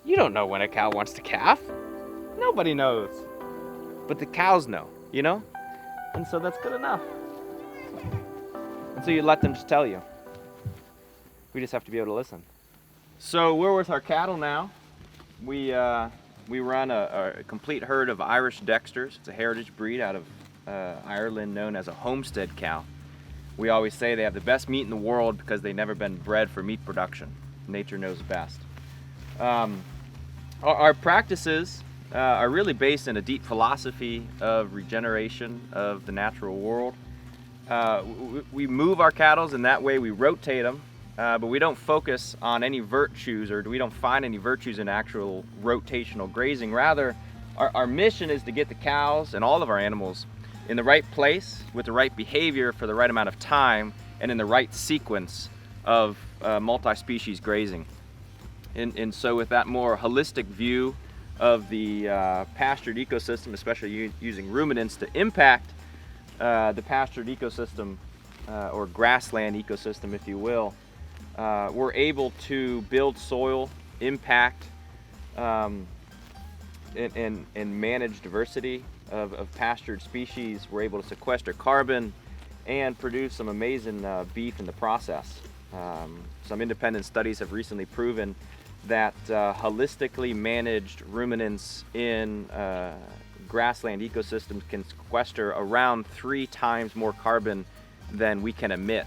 You don't know when a cow wants to calf. Nobody knows. But the cows know, you know? And so that's good enough. And so you let them just tell you. We just have to be able to listen. So we're with our cattle now. We run a complete herd of Irish Dexters. It's a heritage breed out of Ireland known as a homestead cow. We always say they have the best meat in the world because they've never been bred for meat production. Nature knows best. Our practices are really based in a deep philosophy of regeneration of the natural world. We move our cattle, and that way we rotate them, but we don't focus on any virtues, or we don't find any virtues in actual rotational grazing. Rather, our mission is to get the cows and all of our animals in the right place with the right behavior for the right amount of time and in the right sequence of multi-species grazing. And so with that more holistic view of the pastured ecosystem, especially using ruminants to impact the pastured ecosystem or grassland ecosystem, if you will, we're able to build soil, impact, and manage diversity of pastured species. We're able to sequester carbon and produce some amazing beef in the process. Some independent studies have recently proven that holistically managed ruminants in grassland ecosystems can sequester around 3 times more carbon than we can emit.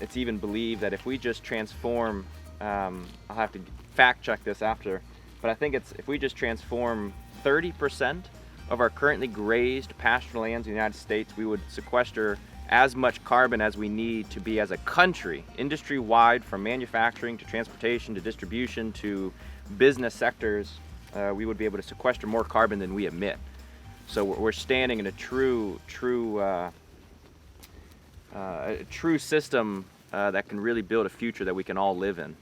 It's even believed that if we just transform, I'll have to fact check this after, but I think if we just transform 30% of our currently grazed pasture lands in the United States, we would sequester as much carbon as we need to be as a country, industry-wide, from manufacturing to transportation to distribution to business sectors. We would be able to sequester more carbon than we emit. So we're standing in a true system that can really build a future that we can all live in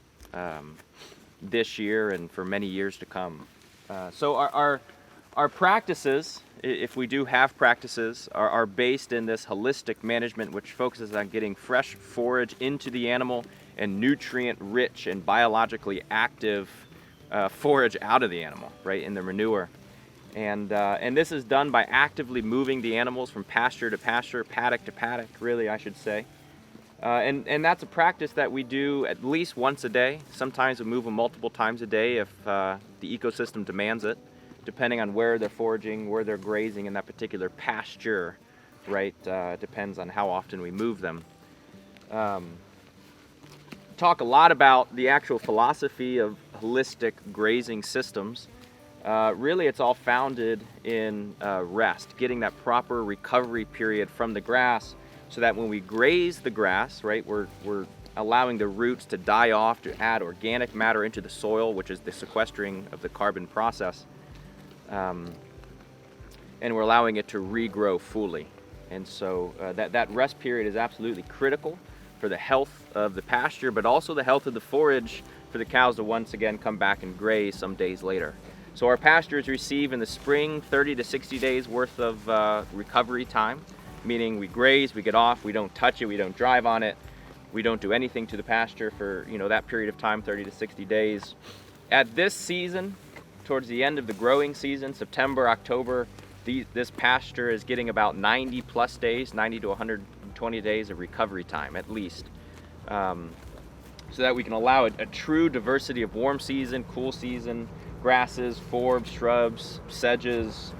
this year and for many years to come. So our practices, if we do have practices, are based in this holistic management, which focuses on getting fresh forage into the animal and nutrient-rich and biologically active forage out of the animal, right, in the manure. And this is done by actively moving the animals from pasture to pasture, paddock to paddock, really, I should say. And that's a practice that we do at least once a day. Sometimes we move them multiple times a day if the ecosystem demands it, depending on where they're foraging, where they're grazing in that particular pasture, right? Depends on how often we move them. Talk a lot about the actual philosophy of holistic grazing systems. Really, it's all founded in rest, getting that proper recovery period from the grass so that when we graze the grass, right, we're allowing the roots to die off to add organic matter into the soil, which is the sequestering of the carbon process. And we're allowing it to regrow fully. And so that rest period is absolutely critical for the health of the pasture, but also the health of the forage for the cows to once again come back and graze some days later. So our pastures receive in the spring 30 to 60 days worth of recovery time, meaning we graze, we get off, we don't touch it, we don't drive on it, we don't do anything to the pasture for that period of time, 30 to 60 days. At this season, towards the end of the growing season, September, October, this pasture is getting about 90 plus days, 90 to 120 days of recovery time at least, so that we can allow a true diversity of warm season, cool season, grasses, forbs, shrubs, sedges,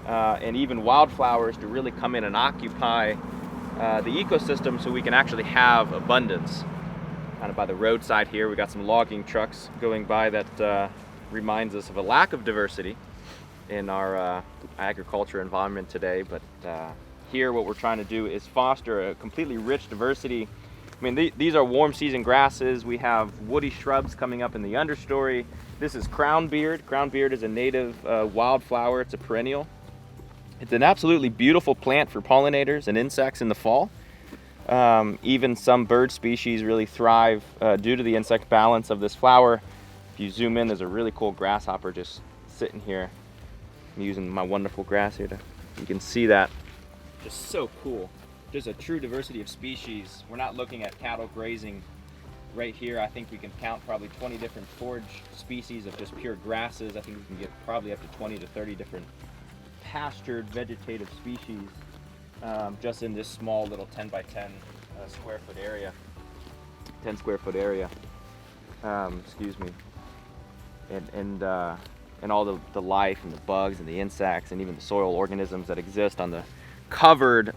and even wildflowers to really come in and occupy the ecosystem so we can actually have abundance. Kind of by the roadside here, we got some logging trucks going by that reminds us of a lack of diversity in our agriculture environment today. But here what we're trying to do is foster a completely rich diversity. I mean, these are warm season grasses. We have woody shrubs coming up in the understory. This is crownbeard. Crownbeard is a native wildflower. It's a perennial. It's an absolutely beautiful plant for pollinators and insects in the fall. Even some bird species really thrive due to the insect balance of this flower. If you zoom in, there's a really cool grasshopper just sitting here. I'm using my wonderful grass here you can see that. Just so cool. There's a true diversity of species. We're not looking at cattle grazing right here, I think we can count probably 20 different forage species of just pure grasses. I think we can get probably up to 20 to 30 different pastured vegetative species just in this small little 10 by 10 square foot area. 10 square foot area. Excuse me. And all the life and the bugs and the insects and even the soil organisms that exist on the covered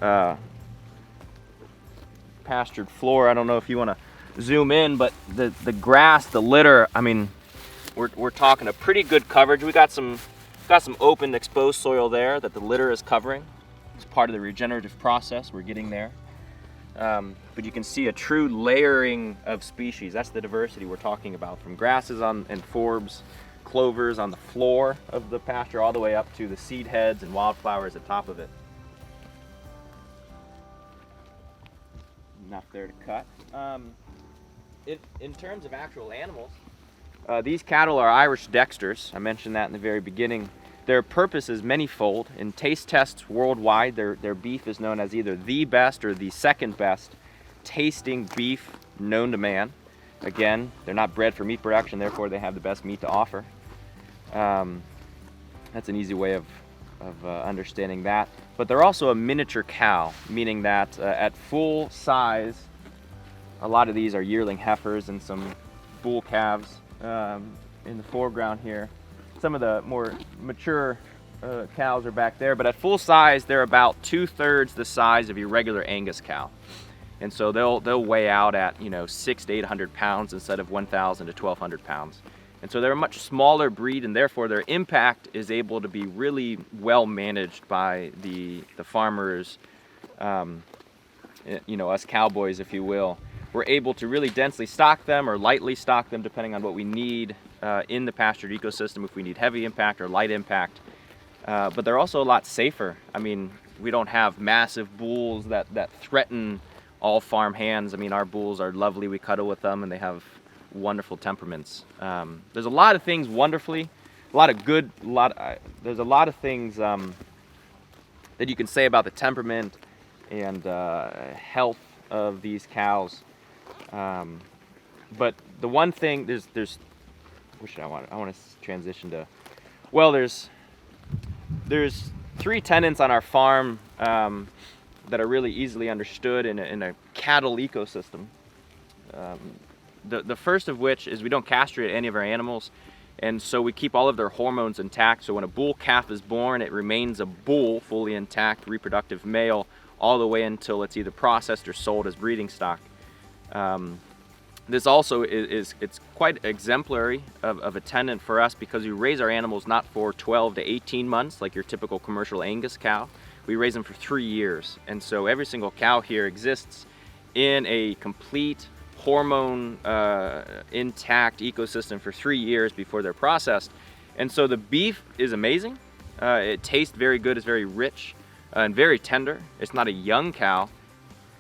pastured floor. I don't know if you want to zoom in, but the grass, the litter, I mean, we're talking a pretty good coverage. We got some open exposed soil there that the litter is covering. It's part of the regenerative process. We're getting there. But you can see a true layering of species. That's the diversity we're talking about, from grasses and forbs, clovers on the floor of the pasture, all the way up to the seed heads and wildflowers at the top of it. Enough there to cut. In terms of actual animals, these cattle are Irish Dexters. I mentioned that in the very beginning. Their purpose is manyfold. In taste tests worldwide, their beef is known as either the best or the second best tasting beef known to man. Again, they're not bred for meat production, therefore they have the best meat to offer. That's an easy way of understanding that. But they're also a miniature cow, meaning that at full size, a lot of these are yearling heifers and some bull calves in the foreground here. Some of the more mature cows are back there, but at full size, they're about 2/3 the size of your regular Angus cow. And so they'll weigh out at 600 to 800 pounds instead of 1,000 to 1,200 pounds. And so they're a much smaller breed, and therefore their impact is able to be really well managed by the farmers, us cowboys, if you will. We're able to really densely stock them or lightly stock them depending on what we need in the pastured ecosystem, if we need heavy impact or light impact. But they're also a lot safer. I mean, we don't have massive bulls that threaten all farm hands. I mean, our bulls are lovely. We cuddle with them, and they have wonderful temperaments. There's a lot of things wonderfully, there's a lot of things that you can say about the temperament and health of these cows. But the one thing, I want to transition to, well, there's 3 tenets on our farm that are really easily understood in a cattle ecosystem. The first of which is we don't castrate any of our animals, and so we keep all of their hormones intact. So when a bull calf is born, it remains a bull, fully intact, reproductive male, all the way until it's either processed or sold as breeding stock. This also it's quite exemplary of a tenet for us, because we raise our animals not for 12 to 18 months like your typical commercial Angus cow. We raise them for 3 years. And so every single cow here exists in a complete hormone intact ecosystem for 3 years before they're processed. And so the beef is amazing. It tastes very good, it's very rich and very tender. It's not a young cow,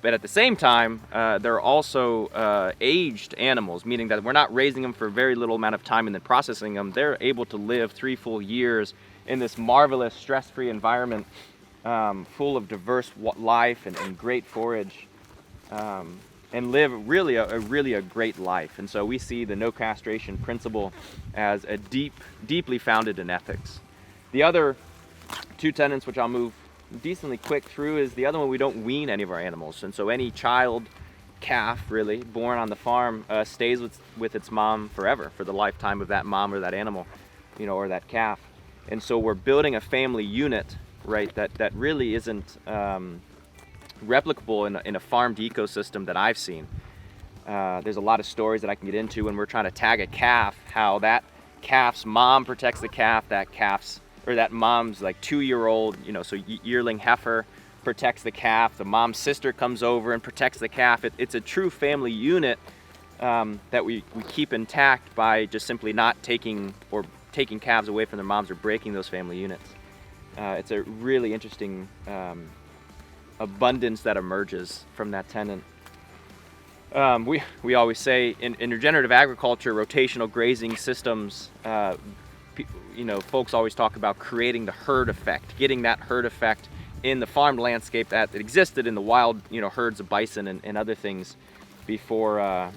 but at the same time, they're also aged animals, meaning that we're not raising them for a very little amount of time and then processing them. They're able to live 3 full years in this marvelous stress-free environment, full of diverse life and great forage, and live really a great life. And so we see the no castration principle as a deeply founded in ethics. The other 2 tenets, which I'll move decently quick through, is the other one: we don't wean any of our animals. And so any child calf, really, born on the farm stays with its mom forever, for the lifetime of that mom or that animal, or that calf. And so we're building a family unit, right, that really isn't replicable in a farmed ecosystem that I've seen. There's a lot of stories that I can get into when we're trying to tag a calf, how that calf's mom protects the calf, that mom's like 2-year-old, so yearling heifer protects the calf, the mom's sister comes over and protects the calf. It's a true family unit that we keep intact by just simply not taking calves away from their moms or breaking those family units. It's a really interesting abundance that emerges from that tenet. We always say in regenerative agriculture, rotational grazing systems, folks always talk about creating the herd effect, getting that herd effect in the farmed landscape that existed in the wild, herds of bison and other things before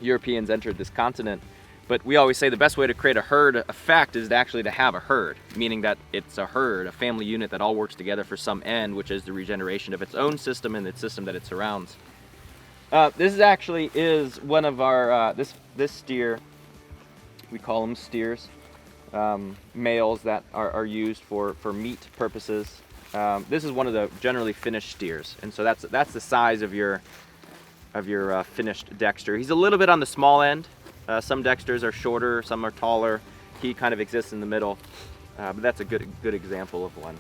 Europeans entered this continent. But we always say the best way to create a herd effect is actually to have a herd, meaning that it's a herd, a family unit that all works together for some end, which is the regeneration of its own system and the system that it surrounds. This is one of our, this steer, we call them steers, males that are used for meat purposes. This is one of the generally finished steers, and so that's the size of your finished Dexter. He's a little bit on the small end. Some Dexters are shorter, some are taller. He kind of exists in the middle, but that's a good example of one.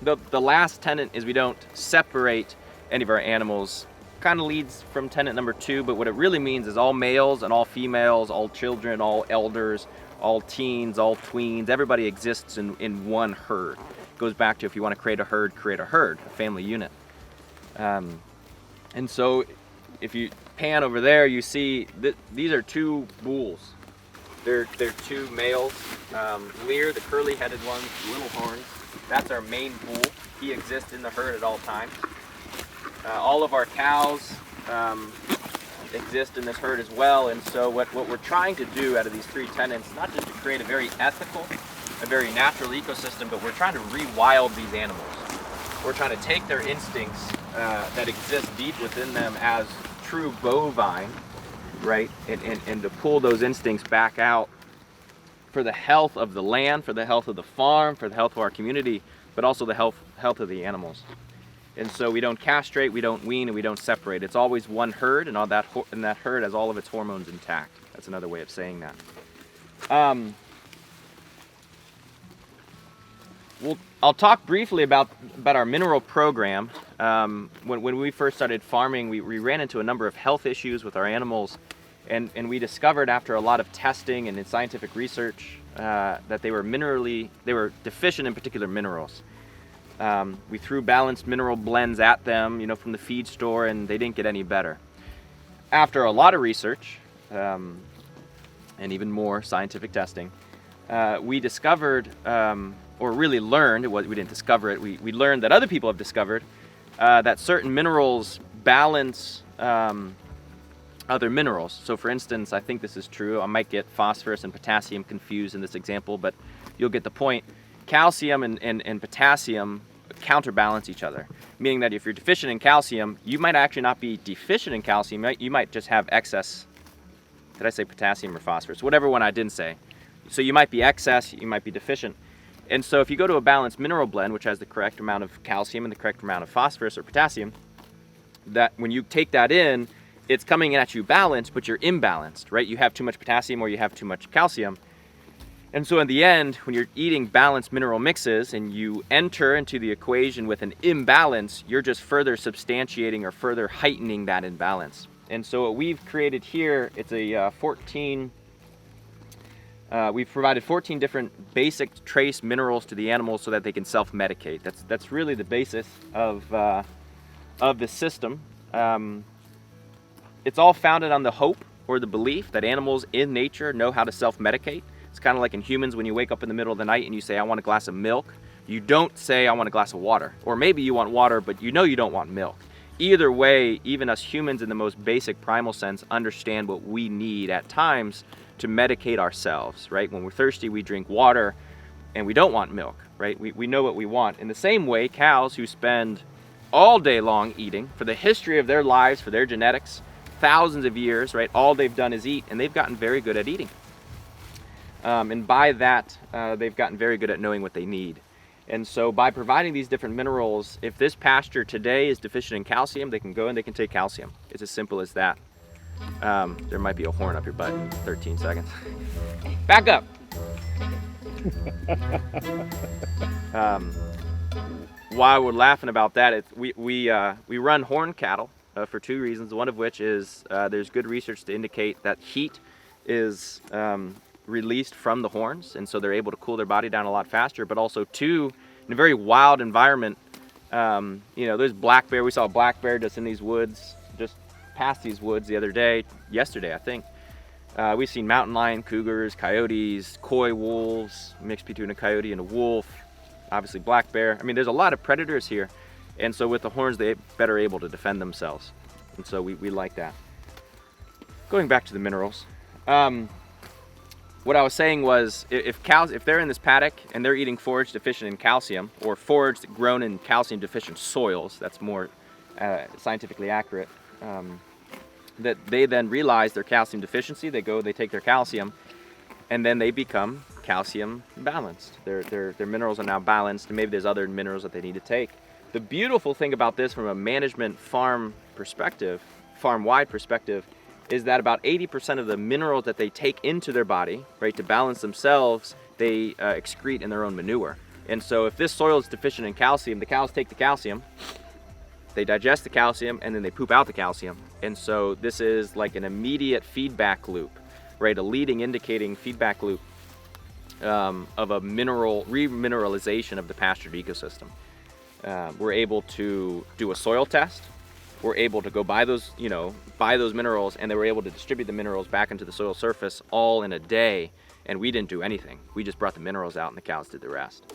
The last tenet is we don't separate any of our animals. Kind of leads from tenet number 2, but what it really means is all males and all females, all children, all elders, all teens, all tweens, everybody exists in one herd. It goes back to if you want to create a herd, a family unit. And so if you pan over there, you see that these are 2 bulls. They're 2 males. Lear, the curly-headed one, little horns, that's our main bull. He exists in the herd at all times. All of our cows exist in this herd as well, and so what we're trying to do out of these 3 tenets, not just to create a very ethical, a very natural ecosystem, but we're trying to rewild these animals. We're trying to take their instincts that exist deep within them as true bovine, right, and to pull those instincts back out for the health of the land, for the health of the farm, for the health of our community, but also the health of the animals. And so we don't castrate, we don't wean, and we don't separate. It's always one herd, and that herd has all of its hormones intact. That's another way of saying that. I'll talk briefly about our mineral program. When we first started farming, we ran into a number of health issues with our animals, and we discovered after a lot of testing and in scientific research that they were deficient in particular minerals. We threw balanced mineral blends at them, from the feed store, and they didn't get any better. After a lot of research, and even more scientific testing, we discovered, or really learned, we didn't discover it, we learned that other people have discovered that certain minerals balance other minerals. So for instance, I think this is true, I might get phosphorus and potassium confused in this example, but you'll get the point. Calcium and potassium counterbalance each other, meaning that if you're deficient in calcium, you might actually not be deficient in calcium, you might just have excess. Did I say potassium or phosphorus? Whatever one I didn't say. So you might be excess, you might be deficient. And so if you go to a balanced mineral blend, which has the correct amount of calcium and the correct amount of phosphorus or potassium, that when you take that in, it's coming at you balanced, but you're imbalanced, right? You have too much potassium or you have too much calcium. And so in the end, when you're eating balanced mineral mixes and you enter into the equation with an imbalance, you're just further substantiating or further heightening that imbalance. And so what we've created here, it's a we've provided 14 different basic trace minerals to the animals so that they can self-medicate. That's really the basis of the system. It's all founded on the hope or the belief that animals in nature know how to self-medicate. It's kind of like in humans when you wake up in the middle of the night and you say, I want a glass of milk. You don't say, I want a glass of water. Or maybe you want water, but you know you don't want milk. Either way, even us humans in the most basic primal sense understand what we need at times to medicate ourselves, right? When we're thirsty, we drink water and we don't want milk, right? We know what we want. In the same way, cows who spend all day long eating for the history of their lives, for their genetics, thousands of years, right? All they've done is eat, and they've gotten very good at eating. And by that, they've gotten very good at knowing what they need. And so by providing these different minerals, if this pasture today is deficient in calcium, they can go and they can take calcium. It's as simple as that. There might be a horn up your butt in 13 seconds. Back up. While we're laughing about that, we run horn cattle for 2 reasons. One of which is there's good research to indicate that heat is released from the horns, and so they're able to cool their body down a lot faster. But also 2, in a very wild environment, there's black bear. We saw a black bear just in these woods, just past these woods yesterday I think. We've seen mountain lion, cougars, coyotes, coy wolves, mixed between a coyote and a wolf, obviously black bear. I mean, there's a lot of predators here, and so with the horns they're better able to defend themselves, and so we like that. going back to the minerals, what I was saying was if they're in this paddock and they're eating forage deficient in calcium, or forage grown in calcium deficient soils, that's more scientifically accurate, that they then realize their calcium deficiency, they take their calcium, and then they become calcium balanced. Their minerals are now balanced, and maybe there's other minerals that they need to take. The beautiful thing about this from a management farm perspective, farm-wide perspective, is that about 80% of the minerals that they take into their body, right, to balance themselves, they excrete in their own manure. And so if this soil is deficient in calcium, the cows take the calcium, they digest the calcium, and then they poop out the calcium. And so this is like an immediate feedback loop, right, a leading indicating feedback loop of a remineralization of the pastured ecosystem. We're able to do a soil test. We're able to go buy those minerals, and they were able to distribute the minerals back into the soil surface all in a day, and we didn't do anything. We just brought the minerals out and the cows did the rest.